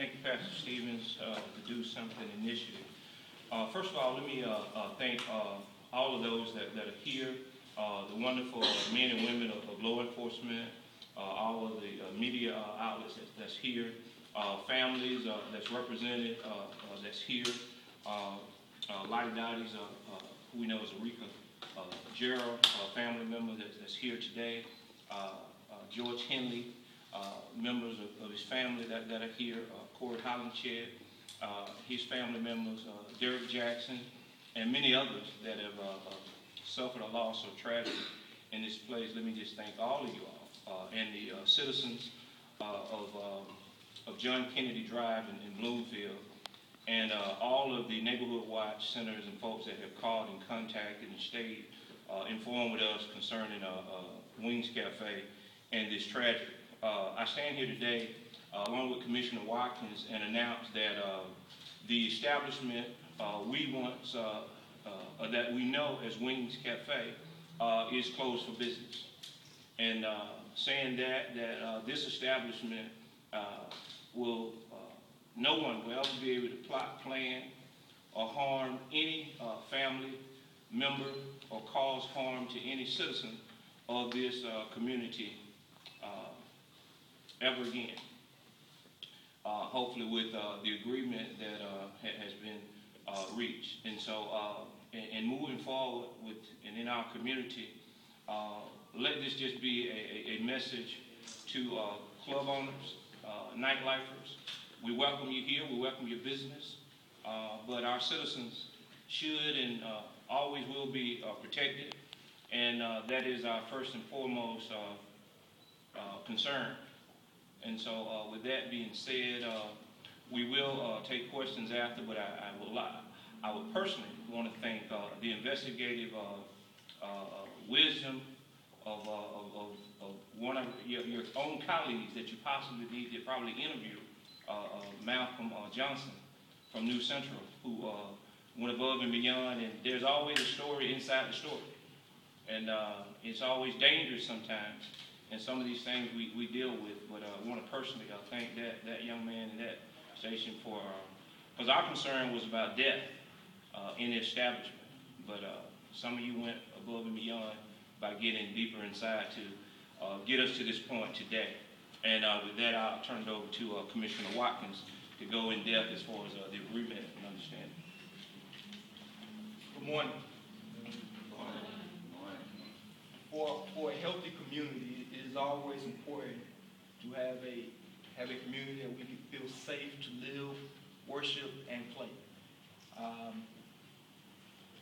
Thank you, Pastor Stevens, to do something initiative. First of all, let me thank all of those that are here, the wonderful men and women of law enforcement, all of the media outlets that's here, families that's represented that's here, Lottie Dottie's, who we know as Aretha Gerald, family member that's here today, George Henley, members of his family that are here, Corey Hollinshed, his family members, Derek Jackson, and many others that have suffered a loss or tragedy in this place. Let me just thank all of you all and the citizens of John Kennedy Drive in Bloomfield, and all of the Neighborhood Watch centers and folks that have called and contacted and stayed informed with us concerning Wings Cafe and this tragedy. I stand here today along with Commissioner Watkins and announce that the establishment that we know as Wings Cafe is closed for business. And saying that this establishment will, no one will ever be able to plot, plan, or harm any family member or cause harm to any citizen of this community ever again. Hopefully with the agreement that has been reached. And so, and moving forward with and in our community, let this just be a message to club owners, nightlifers. We welcome you here, we welcome your business, but our citizens should and always will be protected, and that is our first and foremost concern. And so with that being said, we will take questions after, but I would personally want to thank the investigative wisdom of one of your own colleagues that you possibly need to probably interview, Malcolm Johnson from New Central, who went above and beyond, and there's always a story inside the story. And it's always dangerous sometimes, and some of these things we deal with, but I want to personally thank that young man and that station for, because our concern was about death in the establishment, but some of you went above and beyond by getting deeper inside to get us to this point today. And with that, I'll turn it over to Commissioner Watkins to go in depth as far as the agreement and understanding. Good morning. For a healthy community, it is always important to have a community that we can feel safe to live, worship, and play.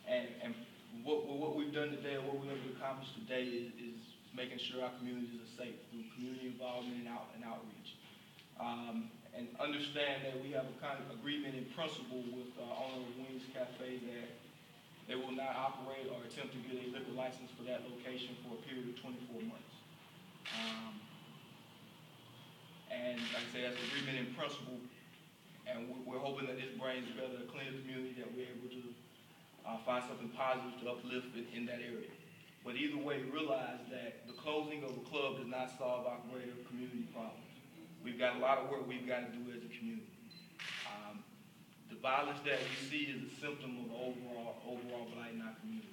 And what we've done today, or what we're able to accomplish today, is making sure our communities are safe through community involvement and outreach. And understand that we have a kind of agreement in principle with the owner of Wings Cafe that they will not operate or attempt to get a liquor license for that location for a period of 24 months. And like I say, that's an agreement in principle, and we're hoping that this brings together a cleaner community, that we're able to find something positive to uplift in that area. But either way, realize that the closing of a club does not solve our greater community problems. We've got a lot of work we've got to do as a community. The violence that we see is a symptom of the overall blight in our community.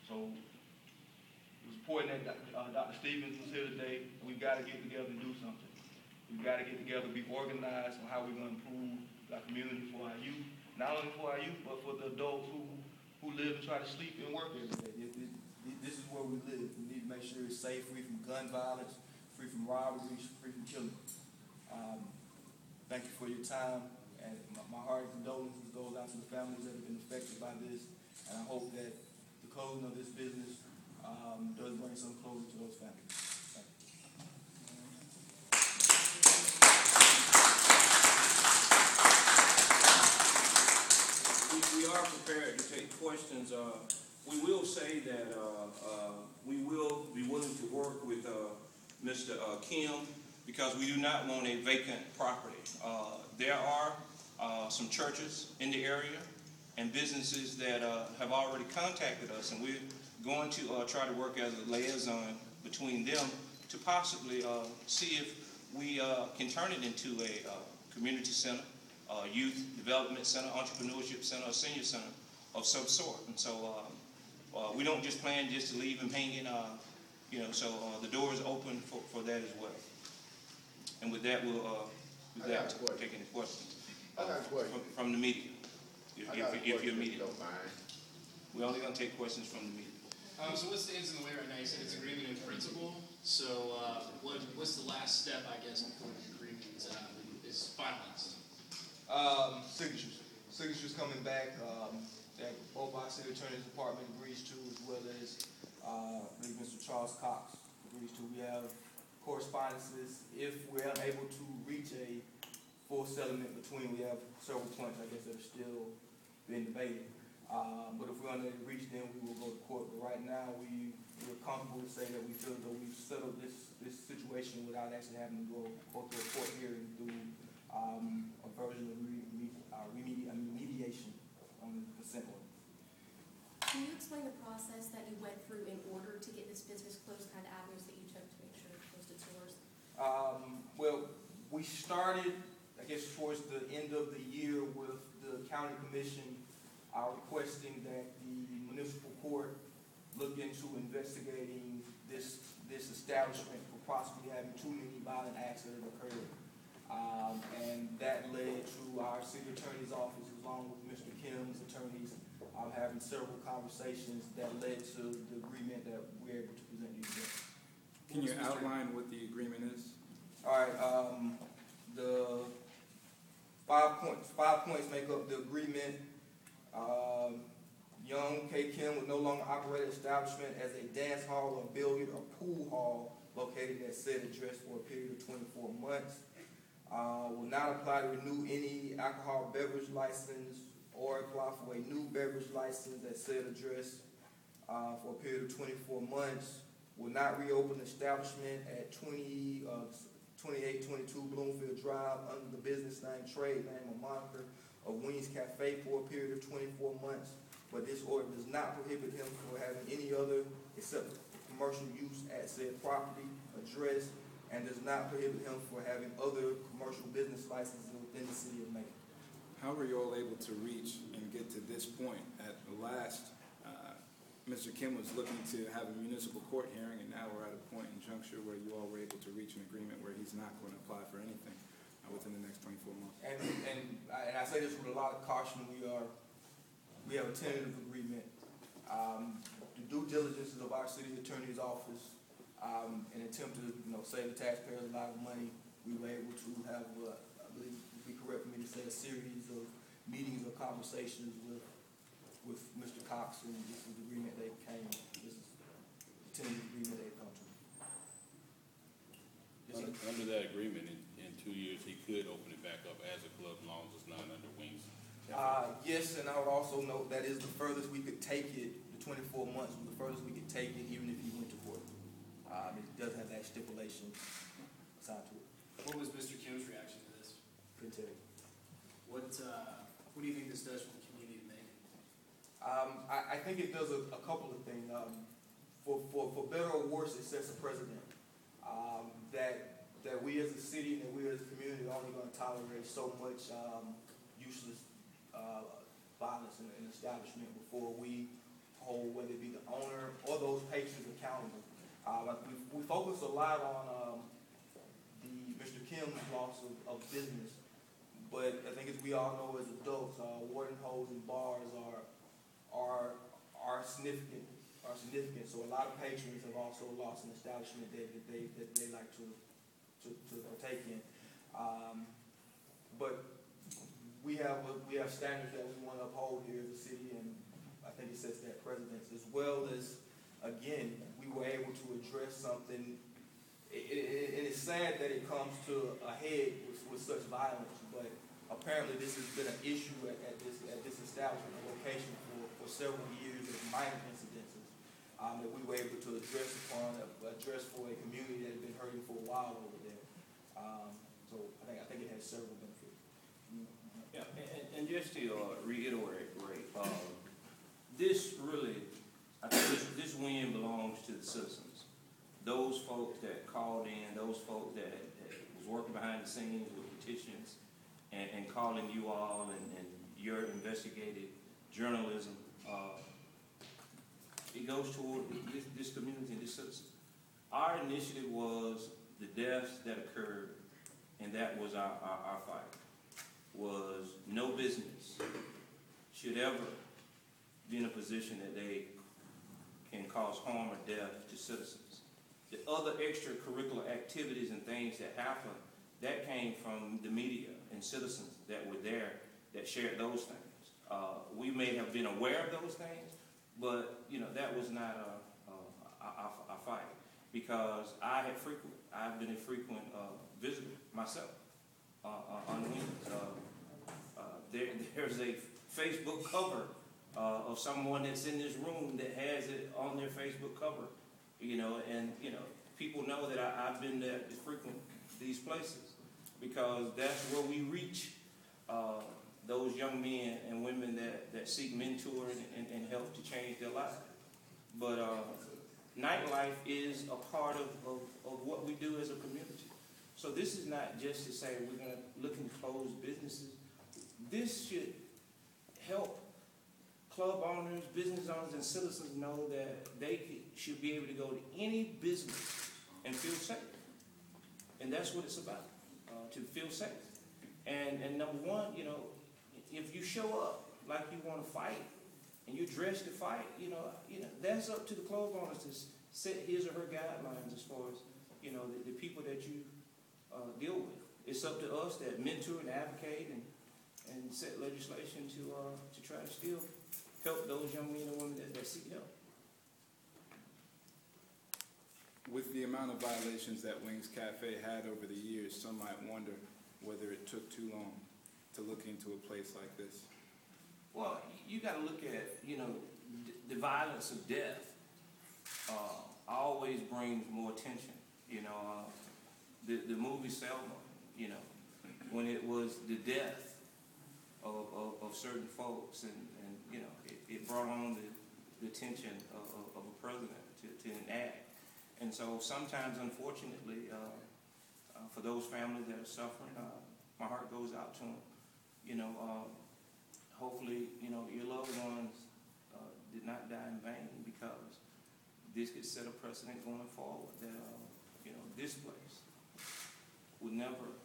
So it was important that Dr. Stevens was here today. We've got to get together and do something. We've got to get together, be organized on how we're going to improve our community for our youth, not only for our youth, but for the adults who live and try to sleep and work every day. This is where we live. We need to make sure it's safe, free from gun violence, free from robberies, free from killing. Thank you for your time. And my heart condolences goes out to the families that have been affected by this. And I hope that the closing of this business does bring some closure to those families. We are prepared to take questions. We will say that we will be willing to work with Mr. Kim, because we do not want a vacant property. There are some churches in the area and businesses that have already contacted us, and we're going to try to work as a liaison between them to possibly see if we can turn it into a community center, youth development center, entrepreneurship center, or senior center of some sort. And so we don't just plan just to leave them hanging, so the door is open for that as well. And with that, we'll take any questions from the media. If you're media. Don't mind. We're only going to take questions from the media. So what stands in the way right now? You said it's agreement in principle. So what's the last step, I guess, before the agreement is finalized? Signatures. Signatures coming back that both our city attorney's department agrees to, as well as Mr. Charles Cox agrees to. We have correspondences. If we're unable to reach a full settlement between, we have several points, I guess, that are still being debated. But if we're unable to reach them, we will go to court. But right now, we're comfortable to say that we feel that we've settled this situation without actually having to go through a court hearing through a version of mediation on the consent order. Can you explain the process that you went through in order to get this business closed, kind of avenues that you took to make sure it closed its doors? Well, we started, I guess, towards the end of the year with the county commission requesting that the municipal court look into investigating this establishment for possibly having too many violent acts that have occurred. And that led to our city attorney's office, along with Mr. Kim's attorneys, having several conversations that led to the agreement that we're able to present you today. Can you outline what the agreement is? All right, the 5 points. 5 points make up the agreement. Young K. Kim will no longer operate an establishment as a dance hall or billiard or pool hall located at said address for a period of 24 months. Will not apply to renew any alcohol beverage license or apply for a new beverage license at said address for a period of 24 months. Will not reopen the establishment at 2822 Bloomfield Drive under the business name, trade name, or moniker of Wings Cafe for a period of 24 months. But this order does not prohibit him from having any other except commercial use at said property, address, and does not prohibit him from having other commercial business licenses within the city of Macon. How were you all able to reach and get to this point? At the last, Mr. Kim was looking to have a municipal court hearing, and now we're at a point in juncture where you all were able to reach an agreement where he's not going to apply for anything within the next 24 months. And I say this with a lot of caution. We have a tentative agreement. The due diligence of our city attorney's office, in an attempt to save the taxpayers a lot of money, we were able to have, I believe it would be correct for me to say, a series of meetings or conversations with Mr. Cox, and this is the agreement they came. This is the tentative agreement they've come to. Under that agreement, in 2 years, he could open it back up as a club, as long as it's not under Wings. Yes, and I would also note that is the furthest we could take it. The 24 months was the furthest we could take it, even if he went to court. It does have that stipulation assigned to it. What was Mr. Kim's reaction to this? Couldn't tell you. What do you think this does for the community of Macon? I think it does a couple of things. For better or worse, it sets a precedent that we as a city and we as a community are only going to tolerate so much useless violence in an establishment before we hold, whether it be the owner or those patrons, accountable. We focus a lot on Mr. Kim's loss of business, but I think as we all know as adults, watering holes in bars are significant. So a lot of patrons have also lost an establishment that they like to partake in. But we have standards that we want to uphold here as a city, and I think it sets that precedence, as well as, again, we were able to address something. And it's sad that it comes to a head with such violence, but apparently this has been an issue at this establishment, a location for several years of minor incidences that we were able to address for a community that had been hurting for a while over there. So I think it has several benefits. Yeah, and just to reiterate, this really, I think this win belongs to the citizens. Those folks that called in, those folks that was working behind the scenes with petitions and calling you all and your investigative journalism. It goes toward this community and this citizen. Our initiative was the deaths that occurred, and that was our fight, was no business should ever be in a position that they can cause harm or death to citizens. The other extracurricular activities and things that happened, that came from the media and citizens that were there that shared those things. We may have been aware of those things, but that was not our fight, because I've been a frequent visitor myself on Wednesdays. There's a Facebook cover of someone that's in this room that has it on their Facebook cover, and people know that I've been there to frequent these places, because that's where we reach those young men and women that seek mentoring and help to change their lives. But nightlife is a part of what we do as a community. So this is not just to say we're going to look and close businesses. This should help club owners, business owners, and citizens know that they should be able to go to any business and feel safe. And that's what it's about, to feel safe. And number one, if you show up like you want to fight and you're dressed to fight, that's up to the club owners to set his or her guidelines as far as, the people that you deal with. It's up to us that mentor and advocate and set legislation to try to still help those young men and women that seek help. With the amount of violations that Wings Cafe had over the years, some might wonder whether it took too long to look into a place like this. Well, you got to look at, the violence of death always brings more attention. The movie Selma, when it was the death of certain folks, and it brought on the attention of a president to enact. And so sometimes, unfortunately, for those families that are suffering, my heart goes out to them. Hopefully, your loved ones did not die in vain, because this could set a precedent going forward that, this place would never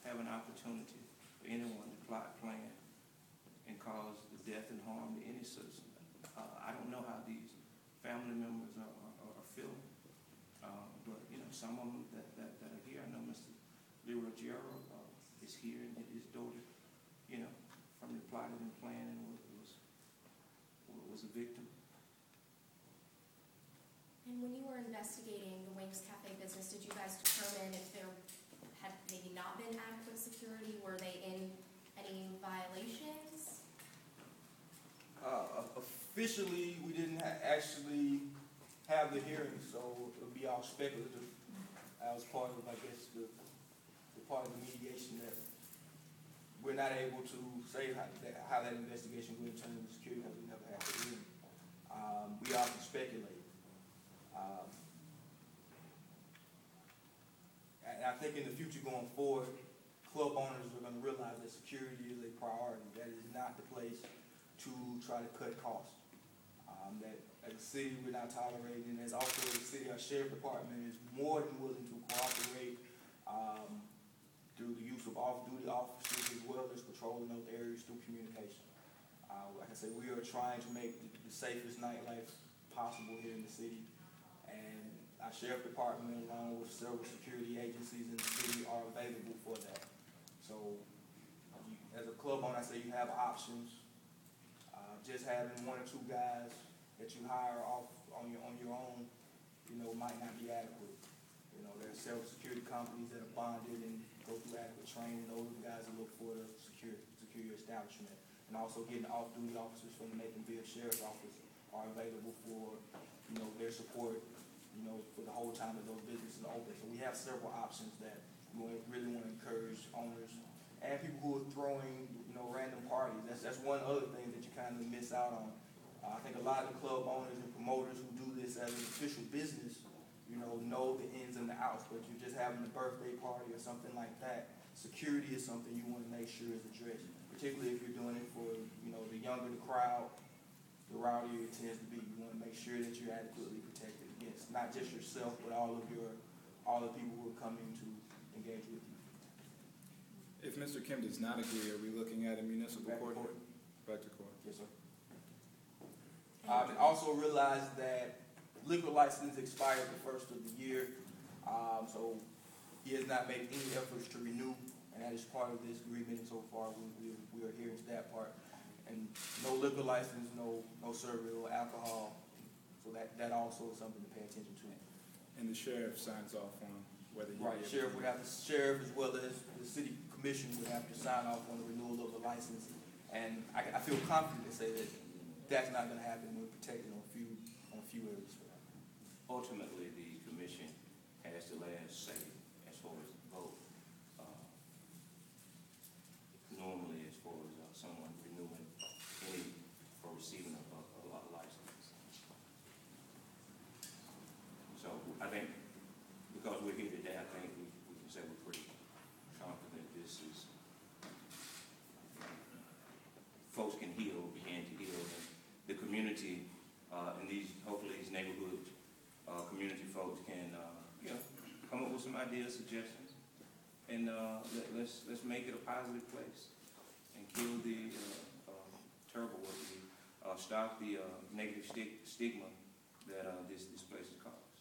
have an opportunity for anyone to plot, plan, and cause the death and harm to any citizen. I don't know how these family members are feeling, but some of them that are here. I know Mr. Virgil is here, and his daughter, from the plotting and planning was a victim. And when you were investigating the Wings Cafe business, did you guys determine if there had maybe not been adequate security? Were they in any violations? Officially, we didn't actually have the hearing, so it would be all speculative. That was part of, I guess, the part of the mediation that we're not able to say how that investigation will turn into security, because we never had the hearing. We often speculate. And I think in the future going forward, club owners are going to realize that security is a priority. That is not the place to try to cut costs. That as a city, we're not tolerating, and as also the city, our sheriff department is more than willing to cooperate through the use of off-duty officers, as well as patrolling those areas through communication. Like I said, we are trying to make the safest nightlife possible here in the city, and our sheriff department, along with several security agencies in the city, are available for that. So, as a club owner, I say you have options. Just having one or two guys that you hire off on your own, might not be adequate. There are several security companies that are bonded and go through adequate training. Those are the guys that look for to secure your establishment. And also getting off-duty officers from the Bibb Sheriff's Office are available for, their support, for the whole time that those businesses are open. So we have several options that we really want to encourage owners and people who are throwing, random parties. That's one other thing that you kind of miss out on. I think a lot of the club owners and promoters who do this as an official business, know the ins and the outs. But you're just having a birthday party or something like that, security is something you want to make sure is addressed, particularly if you're doing it for, the younger the crowd, the rowdier it tends to be. You want to make sure that you're adequately protected against not just yourself, but all the people who are coming to engage with you. If Mr. Kim does not agree, are we looking at a municipal Back to court? court. Back to court. Yes, sir. Also realize that liquor license expired the first of the year, so he has not made any efforts to renew, and that is part of this agreement. And so far, we are adhering to that part. And no liquor license, no serving of alcohol. So that also is something to pay attention to. And the sheriff signs off on whether you Right, sheriff as well as the city commission would have to sign off on the renewal of the license. And I feel confident to say that that's not going to happen. We're protected on a few areas for that. Ultimately, the commission has the last say as far as the vote. Normally, as far as someone renewing any or receiving a license. So I think because we're here today, I think we can say we're pretty confident this is, folks can begin to heal, and the community, and hopefully these neighborhood community folks can, come up with some ideas, suggestions, and let's make it a positive place and kill the terrible stop the negative stigma that this place is caused.